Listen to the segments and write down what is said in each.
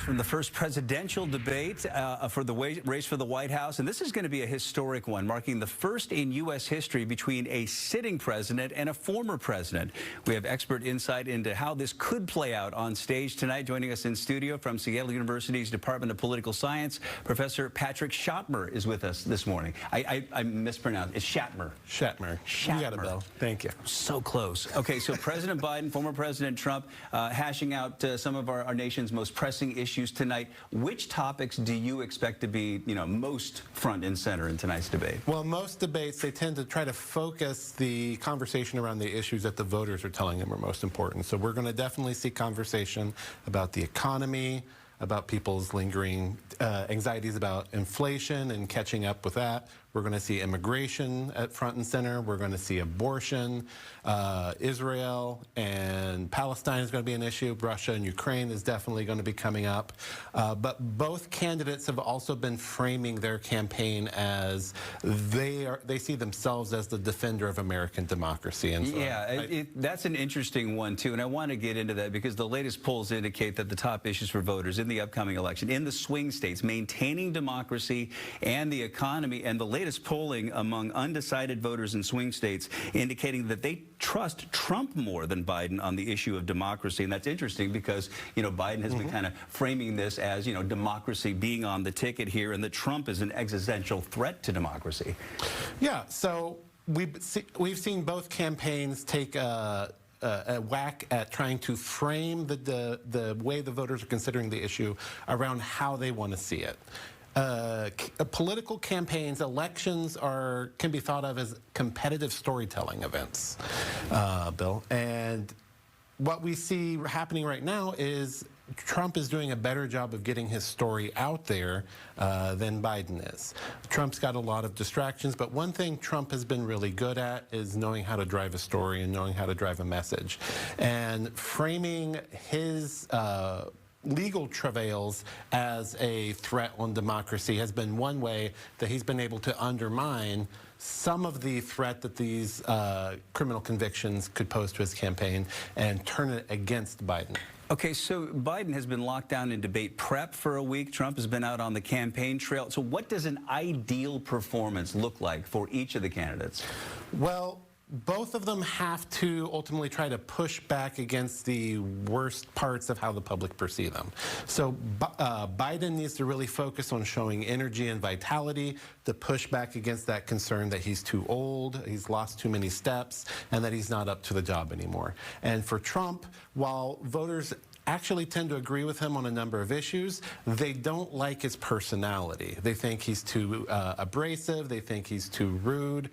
hours from the first presidential debate for the race for the White House. And this is going to be a historic one, marking the first in U.S. history between a sitting president and a former president. We have expert insight into how this could play out on stage tonight. Joining us in studio from Seattle University's Department of Political Science, Professor Patrick Schattmer is with us this morning. I mispronounced. It's Schattmer. Schattmer. You got it, Bill. Thank you. So close. Okay, so President Biden, former President Trump, hashing out some of our nation's most pressing issues tonight. Which topics do you expect to be, most front and center in tonight's debate? Well, most debates, they tend to try to focus the conversation around the issues that the voters are telling them are most important. So we're going to definitely see conversation about the economy, about people's lingering anxieties about inflation and catching up with that. We're going to see immigration at front and center. We're going to see abortion. Israel and Palestine is going to be an issue. Russia and Ukraine is definitely going to be coming up. But both candidates have also been framing their campaign as they see themselves as the defender of American democracy. And so that's an interesting one, too. And I want to get into that because the latest polls indicate that the top issues for voters in the upcoming election, in the swing states, maintaining democracy and the economy, and the latest polling among undecided voters in swing states indicating that they trust Trump more than Biden on the issue of democracy. And that's interesting because, Biden has been kind of framing this as, democracy being on the ticket here, and that Trump is an existential threat to democracy. Yeah, so we've seen both campaigns take a whack at trying to frame the way the voters are considering the issue around how they want to see it. Political campaigns, elections can be thought of as competitive storytelling events, Bill. And what we see happening right now is Trump is doing a better job of getting his story out there than Biden is. Trump's got a lot of distractions, but one thing Trump has been really good at is knowing how to drive a story and knowing how to drive a message. And framing his legal travails as a threat on democracy has been one way that he's been able to undermine some of the threat that these criminal convictions could pose to his campaign and turn it against Biden. Okay, so Biden has been locked down in debate prep for a week. Trump has been out on the campaign trail. So what does an ideal performance look like for each of the candidates? Well, both of them have to ultimately try to push back against the worst parts of how the public perceive them. So Biden needs to really focus on showing energy and vitality to push back against that concern that he's too old, he's lost too many steps, and that he's not up to the job anymore. And for Trump, while voters actually tend to agree with him on a number of issues, they don't like his personality. They think he's too abrasive, they think he's too rude,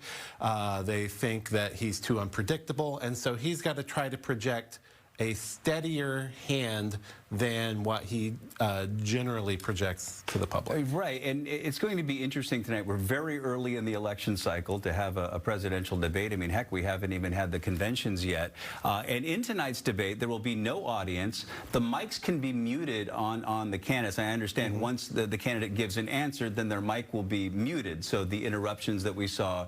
they think that he's too unpredictable, and so he's got to try to project a steadier hand than what he generally projects to the public. Right, and it's going to be interesting tonight. We're very early in the election cycle to have a presidential debate. I mean, heck, we haven't even had the conventions yet. And in tonight's debate, there will be no audience. The mics can be muted on the candidates. I understand once the candidate gives an answer, then their mic will be muted. So the interruptions that we saw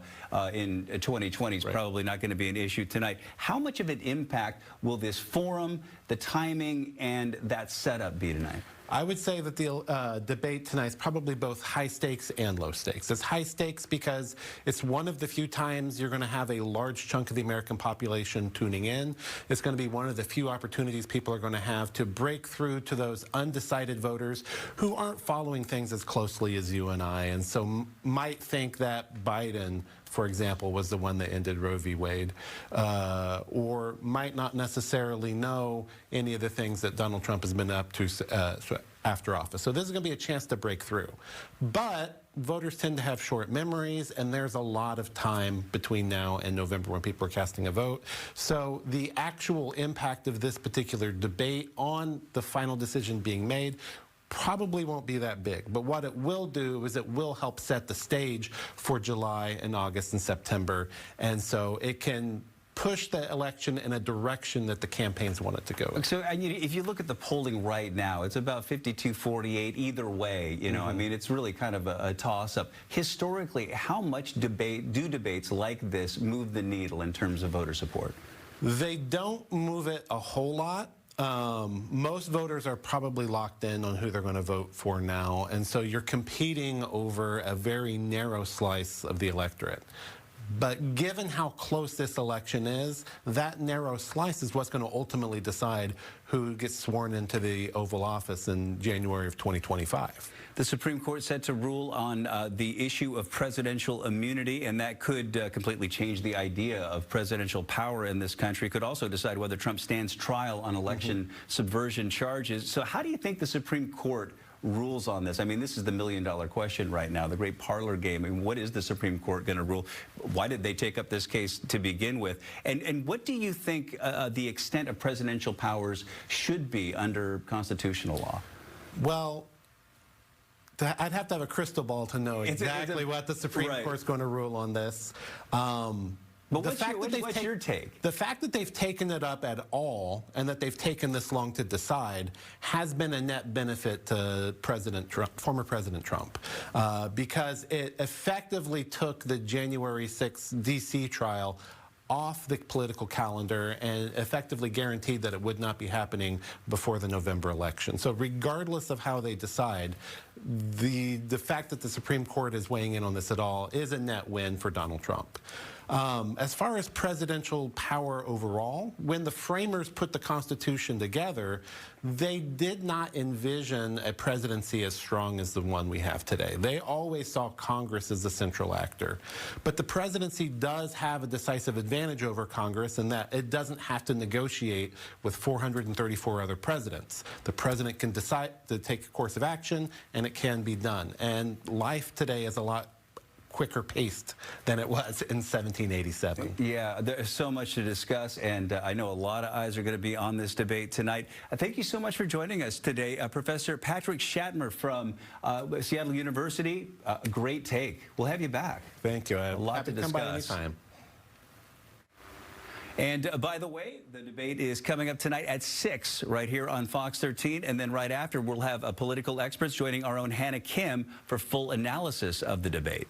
in 2020 is probably not going to be an issue tonight. How much of an impact will this forum, the timing, and that setup be tonight? I would say that the debate tonight is probably both high stakes and low stakes. It's high stakes because it's one of the few times you're going to have a large chunk of the American population tuning in. It's going to be one of the few opportunities people are going to have to break through to those undecided voters who aren't following things as closely as you and I, and so might think that Biden, for example, was the one that ended Roe v. Wade, or might not necessarily know any of the things that Donald Trump has been up to after office. So this is going to be a chance to break through. But voters tend to have short memories, and there's a lot of time between now and November when people are casting a vote. So the actual impact of this particular debate on the final decision being made probably won't be that big. But what it will do is it will help set the stage for July and August and September. And so it can push the election in a direction that the campaigns want it to go in. So if you look at the polling right now, it's about 52-48 either way. I mean, it's really kind of a toss-up. Historically, how much do debates like this move the needle in terms of voter support? They don't move it a whole lot. Most voters are probably locked in on who they're going to vote for now, and so you're competing over a very narrow slice of the electorate. But given how close this election is, that narrow slice is what's going to ultimately decide who gets sworn into the Oval Office in January of 2025. The Supreme Court set to rule on the issue of presidential immunity, and that could completely change the idea of presidential power in this country. Could also decide whether Trump stands trial on election subversion charges. So how do you think the Supreme Court rules on this? I mean, this is the million-dollar question right now, the great parlor game. I mean, what is the Supreme Court going to rule? Why did they take up this case to begin with? And what do you think the extent of presidential powers should be under constitutional law? Well, I'd have to have a crystal ball to know exactly what the Supreme Court's going to rule on this. But what's your take? The fact that they've taken it up at all and that they've taken this long to decide has been a net benefit to former President Trump, because it effectively took the January 6th D.C. trial off the political calendar and effectively guaranteed that it would not be happening before the November election. So regardless of how they decide, the fact that the Supreme Court is weighing in on this at all is a net win for Donald Trump. As far as presidential power overall, when the framers put the Constitution together, they did not envision a presidency as strong as the one we have today. They always saw Congress as the central actor. But the presidency does have a decisive advantage over Congress in that it doesn't have to negotiate with 434 other presidents. The president can decide to take a course of action, and it can be done. And life today is a lot quicker paced than it was in 1787. Yeah, there's so much to discuss, and I know a lot of eyes are going to be on this debate tonight. Thank you so much for joining us today. Professor Patrick Shatner from Seattle University. Great take. We'll have you back. Thank you. A lot to discuss. Come by anytime. And by the way, the debate is coming up tonight at 6 right here on Fox 13. And then right after, we'll have political experts joining our own Hannah Kim for full analysis of the debate.